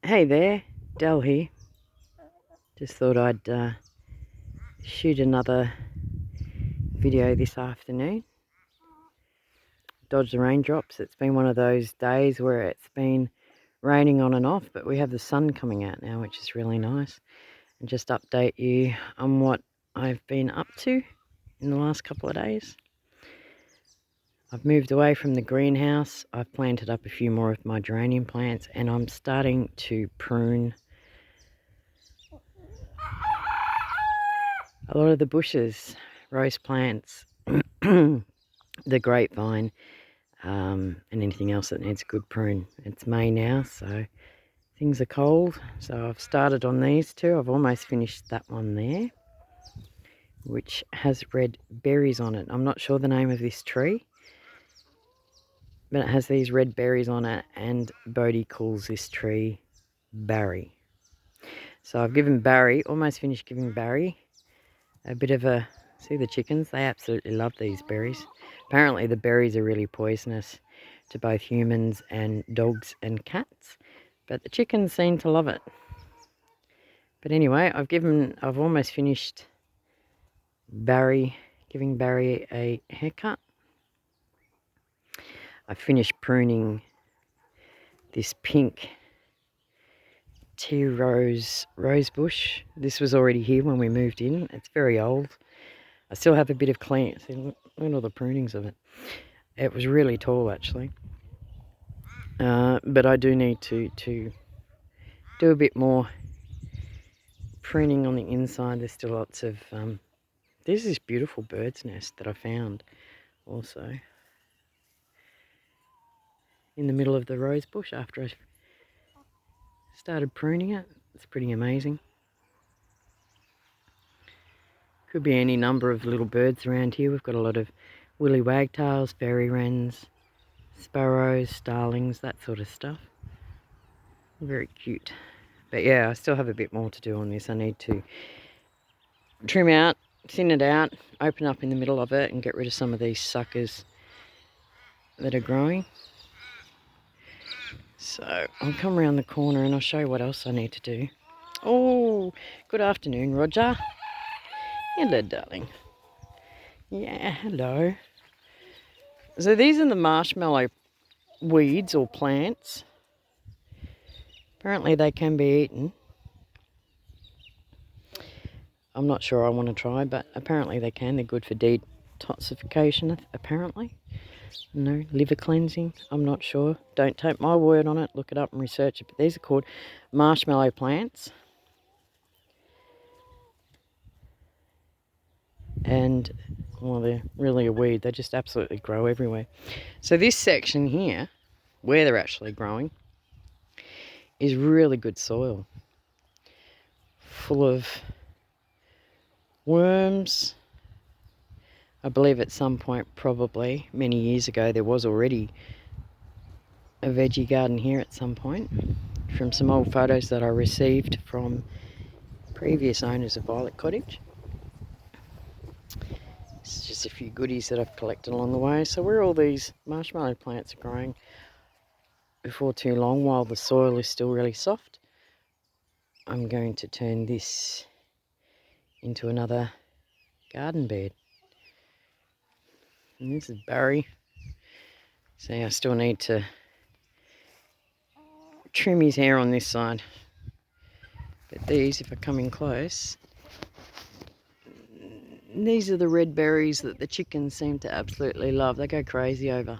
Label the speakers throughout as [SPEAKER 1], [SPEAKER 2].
[SPEAKER 1] Hey there, Del here. Just thought I'd shoot another video this afternoon. Dodge the raindrops. It's been one of those days where it's been raining on and off, but we have the sun coming out now, which is really nice. And just update you on what I've been up to in the last couple of days. I've moved away from the greenhouse. I've planted up a few more of my geranium plants, and I'm starting to prune a lot of the bushes, rose plants, the grapevine, and anything else that needs a good prune. It's May now, so things are cold. So I've started on these two. I've almost finished that one there, which has red berries on it. I'm not sure the name of this tree, but it has these red berries on it, and Bodie calls this tree Barry. So I've given Barry, almost finished giving Barry a bit of a, see the chickens, they absolutely love these berries. Apparently the berries are really poisonous to both humans and dogs and cats, but the chickens seem to love it. But anyway, I've almost finished giving Barry a haircut. I finished pruning this pink tea rose bush. This was already here when we moved in. It's very old. I still have a bit of clean. See, look at all the prunings of it. It was really tall actually. But I do need to do a bit more pruning on the inside. There's still lots of... there's this beautiful bird's nest that I found also in the middle of the rose bush after I started pruning it. It's pretty amazing. Could be any number of little birds around here. We've got a lot of willy wagtails, fairy wrens, sparrows, starlings, that sort of stuff. Very cute. But yeah, I still have a bit more to do on this. I need to trim out, thin it out, open up in the middle of it and get rid of some of these suckers that are growing. So I'll come around the corner and I'll show you what else I need to do. Oh, good afternoon, Roger. Hello, darling. Yeah, hello. So these are the marshmallow weeds or plants. Apparently they can be eaten. I'm not sure I want to try, but apparently they can. They're good for detoxification, apparently. No, liver cleansing, I'm not sure. Don't take my word on it. Look it up and research it. But these are called marshmallow plants. And, well, they're really a weed. They just absolutely grow everywhere. So this section here, where they're actually growing, is really good soil. Full of worms. I believe at some point, probably many years ago, there was already a veggie garden here at some point, from some old photos that I received from previous owners of Violet Cottage. It's just a few goodies that I've collected along the way. So where all these marshmallow plants are growing before too long, while the soil is still really soft, I'm going to turn this into another garden bed. And this is Barry. See, I still need to trim his hair on this side. But these, if I come in close, these are the red berries that the chickens seem to absolutely love. They go crazy over.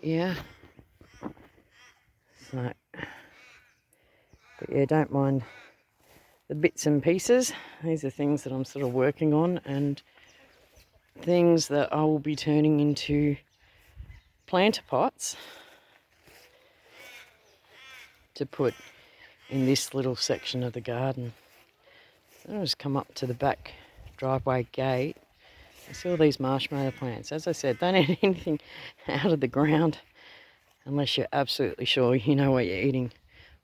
[SPEAKER 1] Yeah. So, but yeah, don't mind the bits and pieces. These are things that I'm sort of working on and things that I will be turning into planter pots to put in this little section of the garden. I'll just come up to the back driveway gate. I see all these marshmallow plants. As I said, don't eat anything out of the ground unless you're absolutely sure you know what you're eating.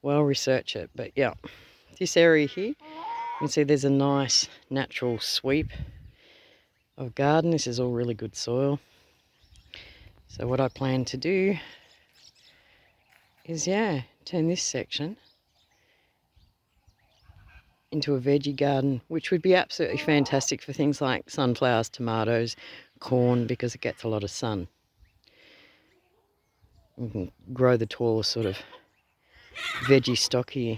[SPEAKER 1] Well, research it. But yeah, this area here, you can see there's a nice natural sweep of garden. This is all really good soil. So what I plan to do is, yeah, turn this section into a veggie garden, which would be absolutely fantastic for things like sunflowers, tomatoes, corn, because it gets a lot of sun. We can grow the tallest sort of veggie stock here.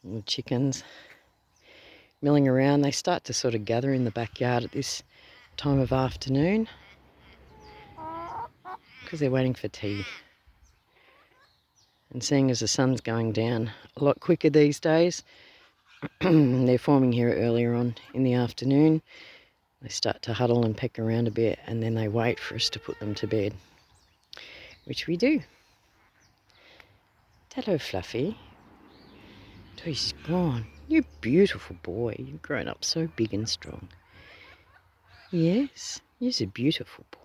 [SPEAKER 1] And the chickens milling around. They start to sort of gather in the backyard at this time of afternoon because they're waiting for tea. And seeing as the sun's going down a lot quicker these days, they're forming here earlier on in the afternoon. They start to huddle and peck around a bit, and then they wait for us to put them to bed, which we do. Hello, Fluffy. He's gone. You beautiful boy. You've grown up so big and strong. Yes, you're a beautiful boy.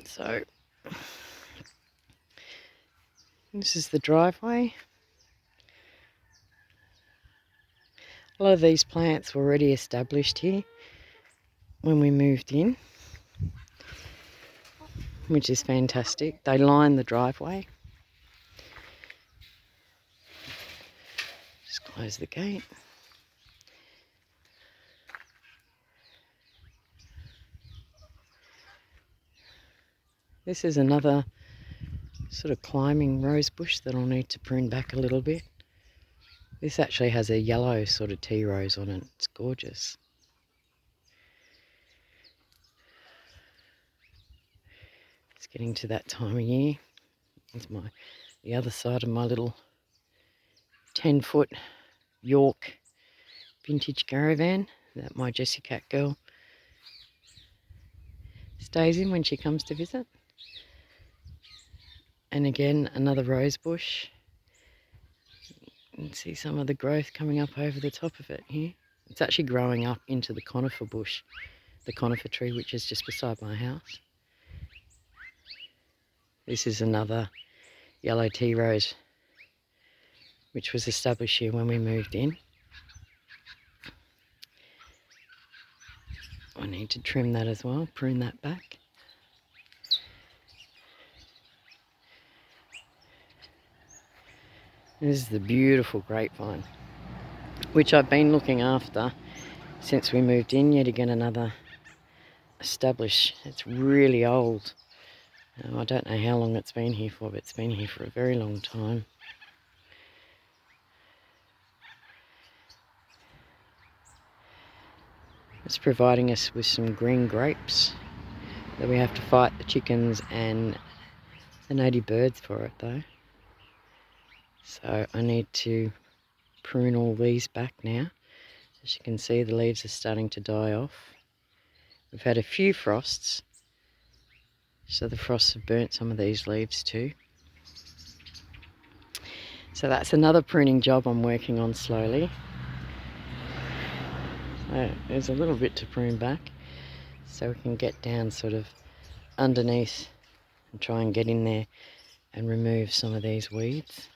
[SPEAKER 1] So, this is the driveway. A lot of these plants were already established here when we moved in, which is fantastic. They line the driveway. Just close the gate. This is another sort of climbing rose bush that I'll need to prune back a little bit. This actually has a yellow sort of tea rose on it. It's gorgeous. It's getting to that time of year. It's the other side of my little 10-foot York vintage caravan that my Jessie Cat girl stays in when she comes to visit. And again, another rose bush. You can see some of the growth coming up over the top of it here. It's actually growing up into the conifer bush, the conifer tree, which is just beside my house. This is another yellow tea rose, which was established here when we moved in. I need to trim that as well, prune that back. This is the beautiful grapevine, which I've been looking after since we moved in. Yet again, another established. It's really old. I don't know how long it's been here for, but it's been here for a very long time. It's providing us with some green grapes that we have to fight the chickens and the native birds for it though. So I need to prune all these back now. As you can see, the leaves are starting to die off. We've had a few frosts, so the frosts have burnt some of these leaves too. So that's another pruning job I'm working on slowly. There's a little bit to prune back so we can get down sort of underneath and try and get in there and remove some of these weeds.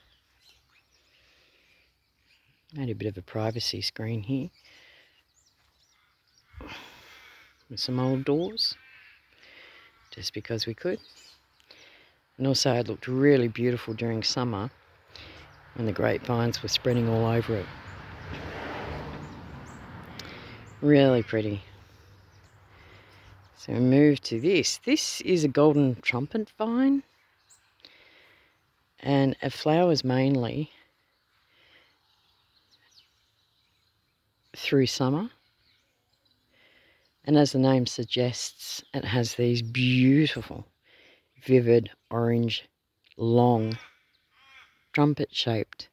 [SPEAKER 1] Made a bit of a privacy screen here with some old doors, just because we could. And also it looked really beautiful during summer when the grapevines were spreading all over it. Really pretty. So we move to this. This is a golden trumpet vine, and it flowers mainly through summer. And as the name suggests, it has these beautiful, vivid, orange, long, trumpet-shaped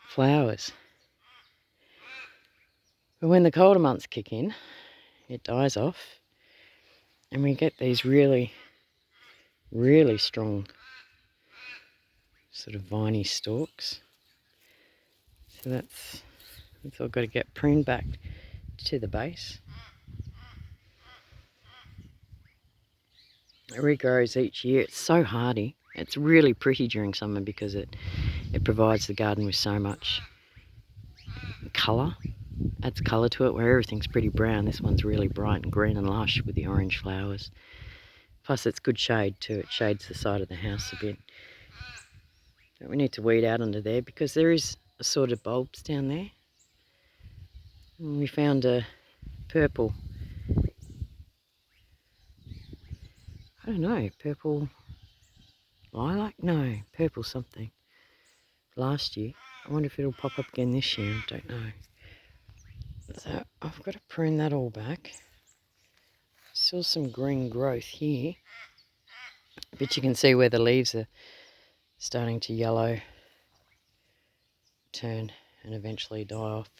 [SPEAKER 1] flowers. But when the colder months kick in, it dies off, and we get these really, really strong sort of viney stalks. So that's all got to get pruned back to the base. It regrows each year. It's so hardy. It's really pretty during summer because it provides the garden with so much colour. Adds colour to it where everything's pretty brown. This one's really bright and green and lush with the orange flowers. Plus it's good shade too. It shades the side of the house a bit. But we need to weed out under there because there is a sort of bulbs down there. And we found a purple, I don't know, purple lilac? No, purple something. Last year. I wonder if it'll pop up again this year. I don't know. So I've got to prune that all back. Still some green growth here. But you can see where the leaves are starting to yellow, turn and eventually die off.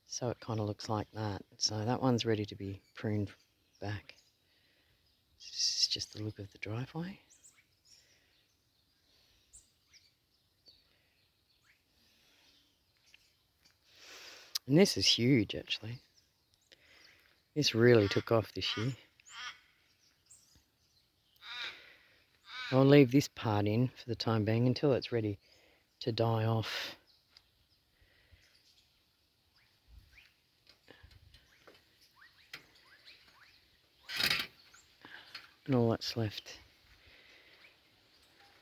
[SPEAKER 1] So it kind of looks like that. So that one's ready to be pruned back. This is just the look of the driveway. And this is huge actually. This really took off this year. I'll leave this part in for the time being until it's ready to die off. And all that's left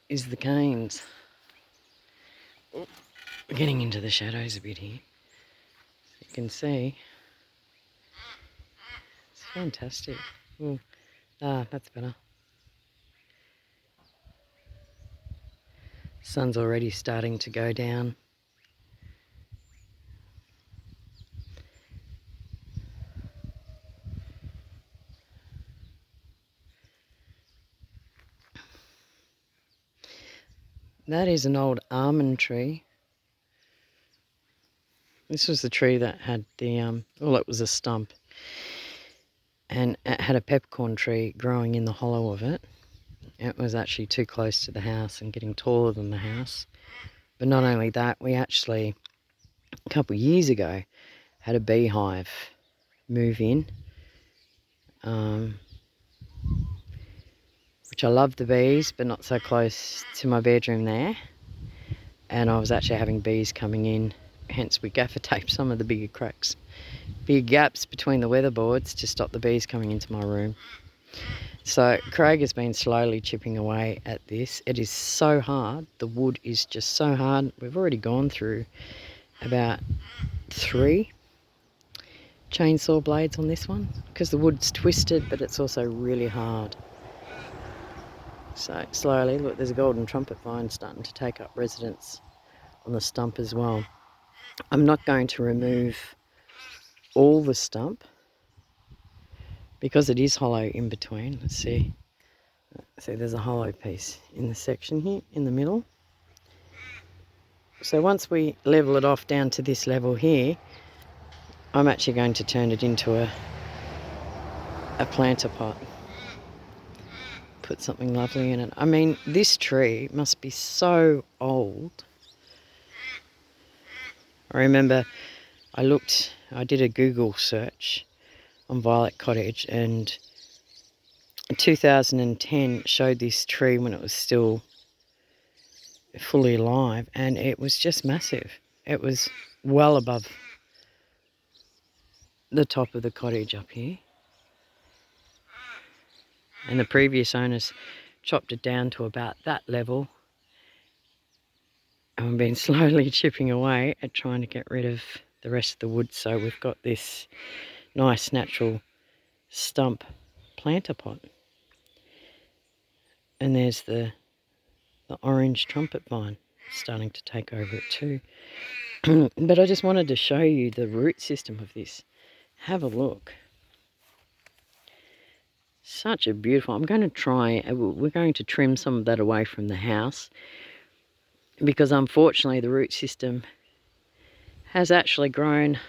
[SPEAKER 1] is the canes. We're getting into the shadows a bit here. You can see. It's fantastic. Ooh. Ah, that's better. Sun's already starting to go down. That is an old almond tree. This was the tree that had the, well, it was a stump. And it had a peppercorn tree growing in the hollow of it. It was actually too close to the house and getting taller than the house. But not only that, we actually, a couple of years ago, had a beehive move in. Which I love the bees, but not so close to my bedroom there. And I was actually having bees coming in, hence we gaffer taped some of the bigger cracks, big gaps between the weatherboards to stop the bees coming into my room. So Craig has been slowly chipping away at this. It is so hard. The wood is just so hard. We've already gone through about 3 chainsaw blades on this one because the wood's twisted, but it's also really hard. So slowly, look, there's a golden trumpet vine starting to take up residence on the stump as well. I'm not going to remove all the stump because it is hollow in between. Let's see. See, there's a hollow piece in the section here in the middle. So once we level it off down to this level here, I'm actually going to turn it into a planter pot. Put something lovely in it. I mean, this tree must be so old. I remember I did a Google search on Violet Cottage, and 2010 showed this tree when it was still fully alive, and it was just massive. It was well above the top of the cottage up here. And the previous owners chopped it down to about that level. And we've been slowly chipping away at trying to get rid of the rest of the wood. So we've got this nice natural stump planter pot. And there's the orange trumpet vine starting to take over it too. But I just wanted to show you the root system of this. Have a look. Such a beautiful, we're going to trim some of that away from the house because unfortunately the root system has actually grown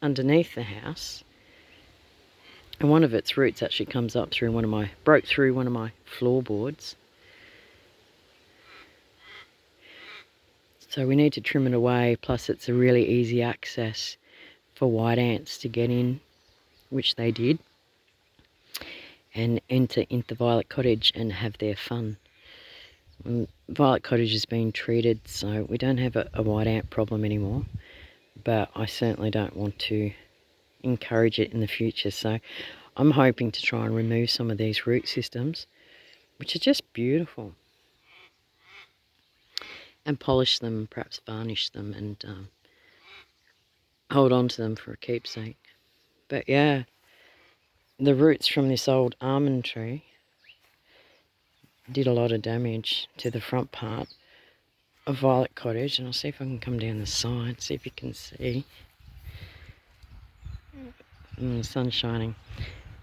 [SPEAKER 1] underneath the house, and one of its roots actually comes up through broke through one of my floorboards. So we need to trim it away, plus it's a really easy access for white ants to get in, which they did, and enter into Violet Cottage and have their fun. Violet Cottage has been treated, so we don't have a white ant problem anymore, but I certainly don't want to encourage it in the future. So I'm hoping to try and remove some of these root systems which are just beautiful. And polish them, perhaps varnish them, and hold on to them for a keepsake. But yeah, the roots from this old almond tree did a lot of damage to the front part of Violet Cottage, and I'll see if I can come down the side, see if you can see. The sun's shining.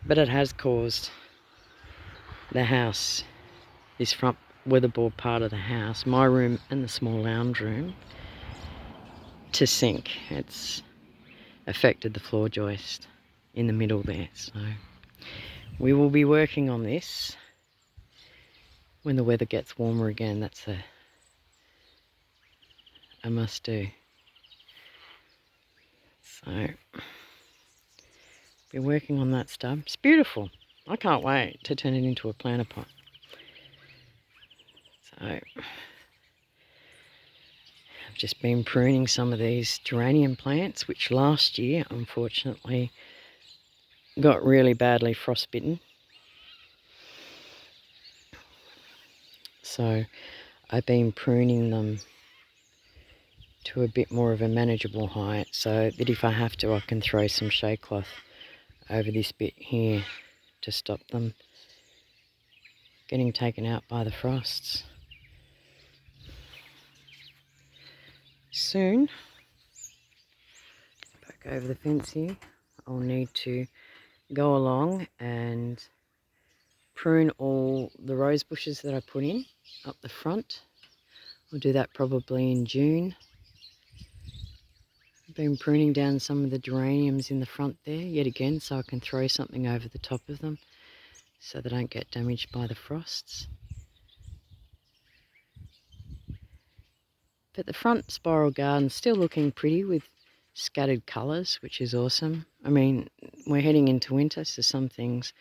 [SPEAKER 1] But it has caused the house, this front weatherboard part of the house, my room and the small lounge room, to sink. It's affected the floor joist in the middle there, so we will be working on this when the weather gets warmer again. That's a must do. So be working on that stuff. It's beautiful. I can't wait to turn it into a planter pot. So I've just been pruning some of these geranium plants, which last year unfortunately got really badly frostbitten. So I've been pruning them to a bit more of a manageable height, so that if I have to, I can throw some shade cloth over this bit here to stop them getting taken out by the frosts. Soon, back over the fence here, I'll need to go along and prune all the rose bushes that I put in up the front. I'll do that probably in June. I've been pruning down some of the geraniums in the front there yet again, so I can throw something over the top of them so they don't get damaged by the frosts. But the front spiral garden's still looking pretty with scattered colours, which is awesome. I mean, we're heading into winter, so some things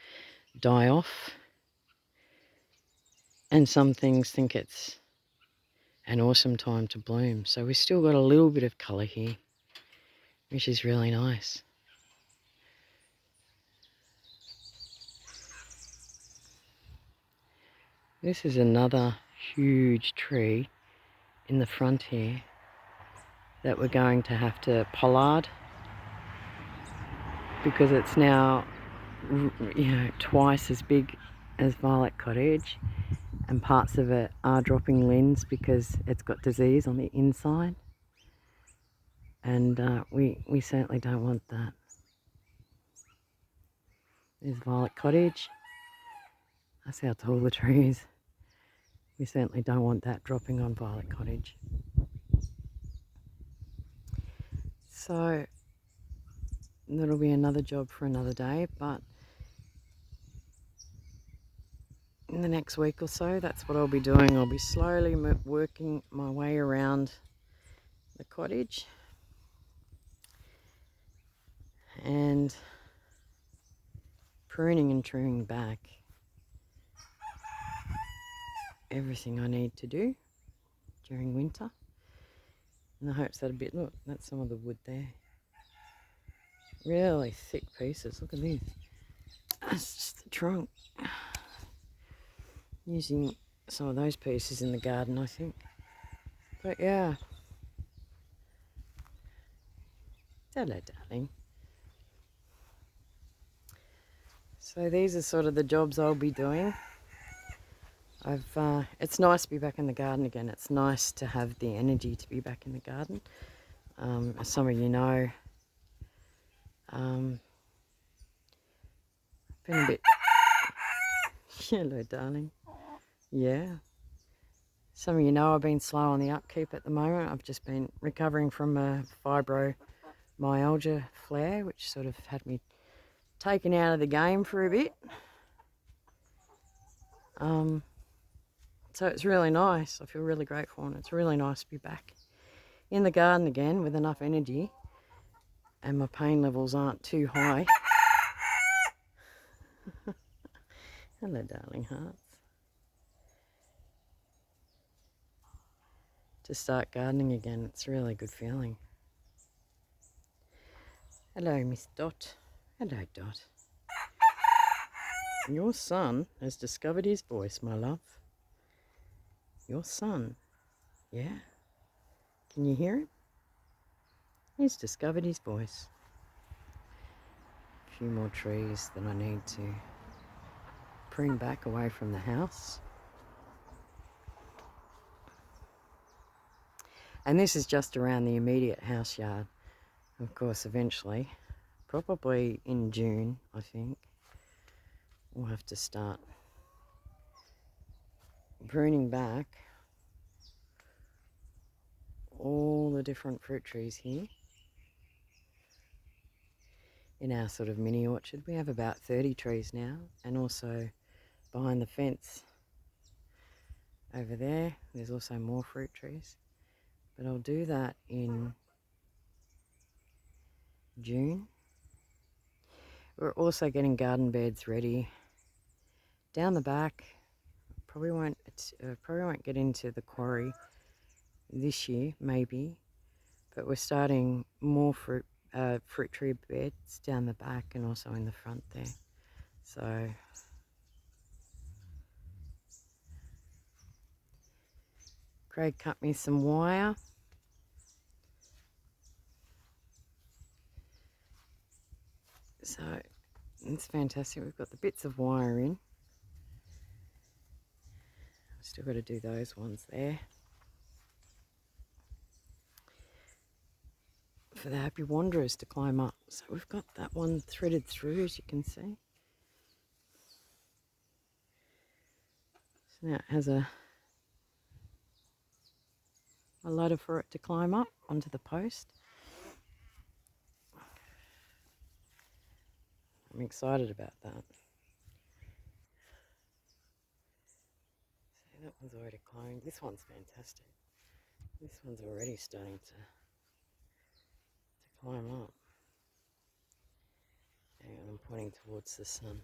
[SPEAKER 1] die off and some things think it's an awesome time to bloom. So we've still got a little bit of colour here, which is really nice. This is another huge tree in the front here that we're going to have to pollard because it's now, twice as big as Violet Cottage, and parts of it are dropping limbs because it's got disease on the inside, and we certainly don't want that. There's Violet Cottage. That's how tall the tree is. We certainly don't want that dropping on Violet Cottage. So that'll be another job for another day, but in the next week or so, that's what I'll be doing. I'll be slowly working my way around the cottage and pruning and trimming back everything I need to do during winter, in the hopes that look, that's some of the wood there. Really thick pieces, look at this. That's just the trunk. Using some of those pieces in the garden, I think. But yeah. Hello, darling. So these are sort of the jobs I'll be doing. It's nice to be back in the garden again. It's nice to have the energy to be back in the garden. As some of you know, been a bit... Hello, darling. Yeah. Some of you know I've been slow on the upkeep at the moment. I've just been recovering from a fibromyalgia flare, which sort of had me taken out of the game for a bit. So it's really nice. I feel really grateful, and it's really nice to be back in the garden again with enough energy and my pain levels aren't too high. Hello, darling hearts. To start gardening again, it's a really good feeling. Hello, Miss Dot. Hello, Dot. Your son has discovered his voice, my love. Your son. Yeah. Can you hear him? He's discovered his voice. A few more trees that I need to prune back away from the house. And this is just around the immediate house yard. Of course, eventually, probably in June, I think, we'll have to start pruning back all the different fruit trees here. In our sort of mini orchard, we have about 30 trees now, and also behind the fence over there, there's also more fruit trees. But I'll do that in June. We're also getting garden beds ready down the back. Probably won't get into the quarry this year, maybe, but we're starting more fruit tree beds down the back and also in the front there. So Craig cut me some wire. So it's fantastic. We've got the bits of wire in. Still got to do those ones there. For the happy wanderers to climb up. So we've got that one threaded through, as you can see. So now it has a ladder for it to climb up onto the post. I'm excited about that. See, that one's already climbing. This one's fantastic. This one's already starting to climb up. Hang on, I'm pointing towards the sun.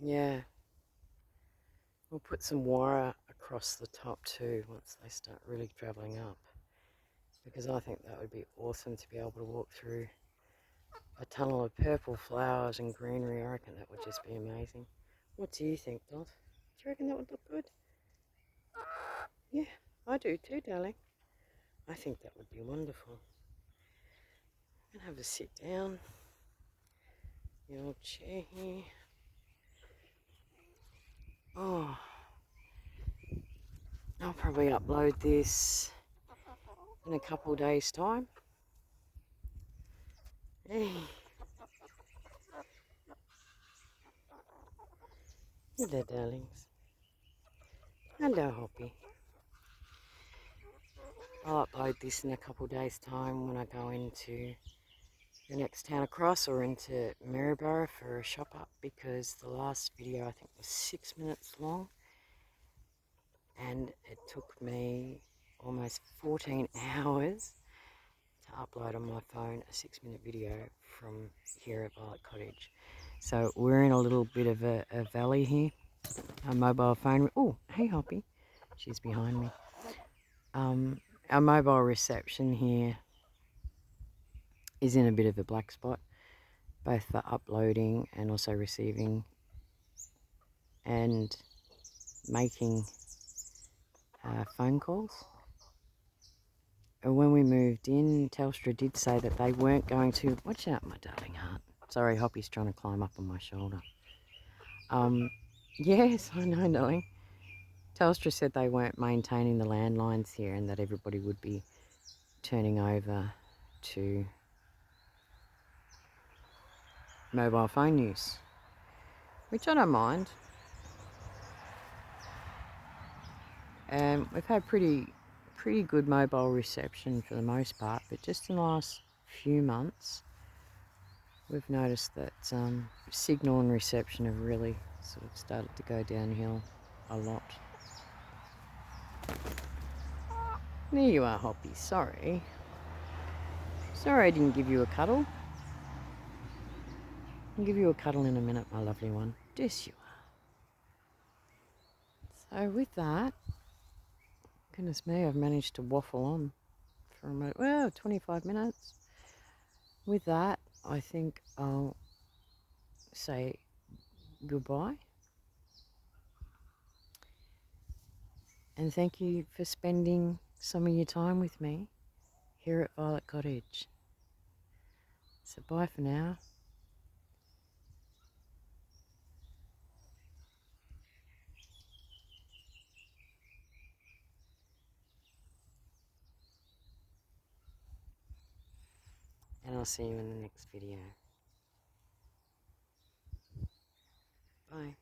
[SPEAKER 1] Yeah. We'll put some wire across the top too once they start really travelling up, because I think that would be awesome to be able to walk through a tunnel of purple flowers and greenery. I reckon that would just be amazing. What do you think, Dot? Do you reckon that would look good? Yeah, I do too, darling. I think that would be wonderful. I'm going to have a sit down. The old chair here. Oh, I'll probably upload this in a couple of days' time. Hey. Hello, darlings. Hello, Hoppy. I'll upload this in a couple of days' time when I go into the next town across or into Maryborough for a shop up, because the last video I think was 6 minutes long and it took me almost 14 hours to upload on my phone a 6-minute video from here at Violet Cottage. So we're in a little bit of a valley here. Our mobile phone, oh hey Hoppy, she's behind me. Our mobile reception here is in a bit of a black spot, both for uploading and also receiving and making phone calls. And when we moved in, Telstra did say that they weren't going to... Watch out, my darling heart. Sorry, Hoppy's trying to climb up on my shoulder. Yes, I know, darling. Telstra said they weren't maintaining the landlines here and that everybody would be turning over to mobile phone use, which I don't mind. We've had pretty good mobile reception for the most part, but just in the last few months we've noticed that signal and reception have really sort of started to go downhill a lot. There you are, Hoppy. Sorry I didn't give you a cuddle. I'll give you a cuddle in a minute, my lovely one. Yes, you are. So with that, goodness me, I've managed to waffle on for a minute. Well, 25 minutes. With that, I think I'll say goodbye. And thank you for spending some of your time with me here at Violet Cottage. So bye for now. And I'll see you in the next video. Bye.